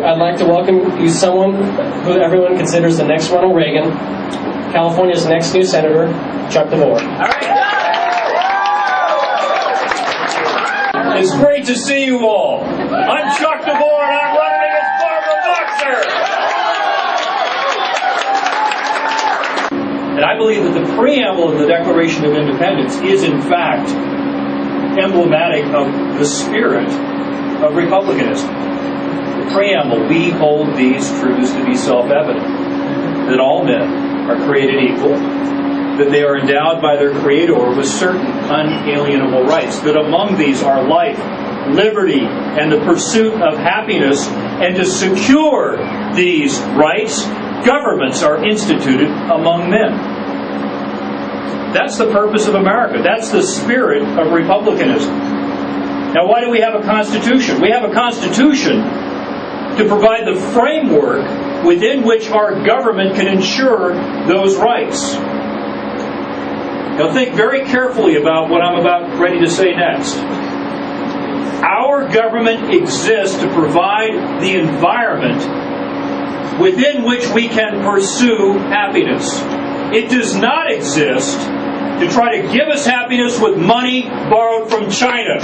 I'd like to welcome you someone who everyone considers the next Ronald Reagan, California's next new senator, Chuck DeV. All right. It's great to see you all. I'm Chuck DeV, and I'm running against Barbara Boxer. And I believe that the preamble of the Declaration of Independence is, in fact, emblematic of the spirit of republicanism. The preamble, we hold these truths to be self-evident, that all men are created equal, that they are endowed by their Creator with certain unalienable rights, that among these are life, liberty, and the pursuit of happiness, and to secure these rights, governments are instituted among men. That's the purpose of America. That's the spirit of republicanism. Now, why do we have a Constitution? We have a Constitution to provide the framework within which our government can ensure those rights. Now, think very carefully about what I'm about ready to say next. Our government exists to provide the environment within which we can pursue happiness. It does not exist to try to give us happiness with money borrowed from China.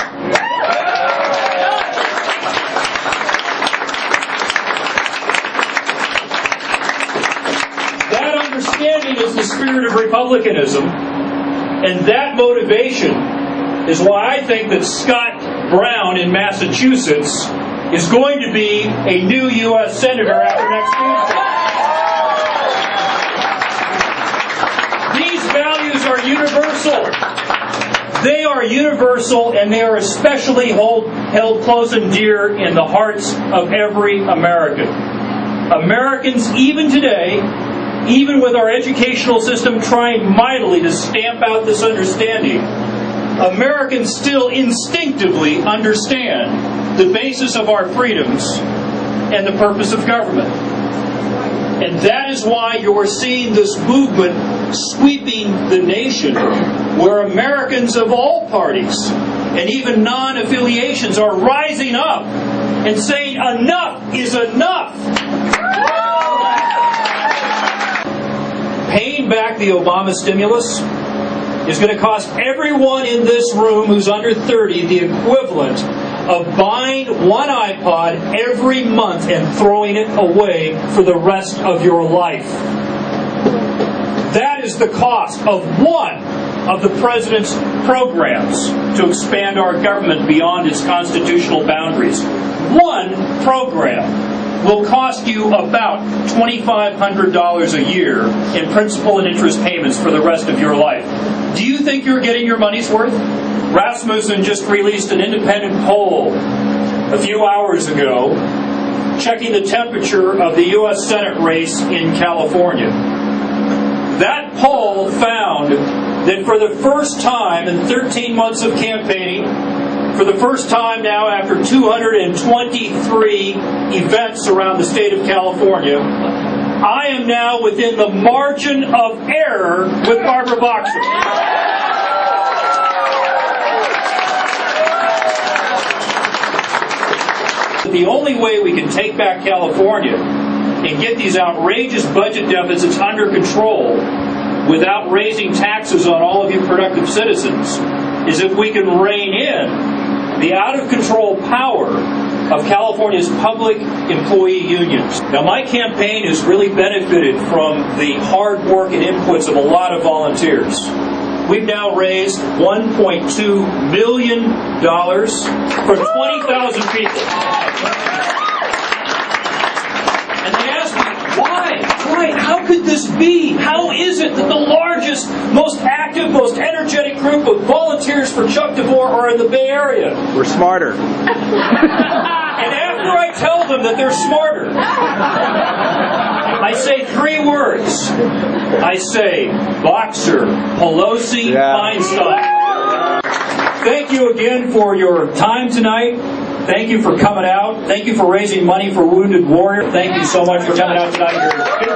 That understanding is the spirit of republicanism, and that motivation is why I think that Scott Brown in Massachusetts is going to be a new U.S. Senator after next Tuesday. These values are universal. They are universal, and they are especially held close and dear in the hearts of every American. Americans, even today, even with our educational system trying mightily to stamp out this understanding, Americans still instinctively understand the basis of our freedoms and the purpose of government. And that is why you're seeing this movement sweeping the nation, where Americans of all parties and even non-affiliations are rising up and saying enough is enough. Paying back the Obama stimulus is going to cost everyone in this room who's under 30 the equivalent of buying one iPod every month and throwing it away for the rest of your life. That is the cost of one of the President's programs to expand our government beyond its constitutional boundaries. One program will cost you about $2,500 a year in principal and interest payments for the rest of your life. Do you think you're getting your money's worth? Rasmussen just released an independent poll a few hours ago checking the temperature of the U.S. Senate race in California. That poll found that for the first time in 13 months of campaigning, for the first time now after 223 events around the state of California, I am now within the margin of error with Barbara Boxer. The only way we can take back California and get these outrageous budget deficits under control without raising taxes on all of you productive citizens is if we can rein in the out-of-control power of California's public employee unions. Now, my campaign has really benefited from the hard work and inputs of a lot of volunteers. We've now raised $1.2 million for 20,000 people. And they asked me, why? How could this be? How is it that the largest, most active, most energetic group of volunteers for Chuck DeV are in the Bay Area? We're smarter. And after I tell them that they're smarter, I say three words. I say, Boxer, Pelosi, Feinstein. Thank you again for your time tonight. Thank you for coming out. Thank you for raising money for Wounded Warrior. Thank you so much for coming out tonight.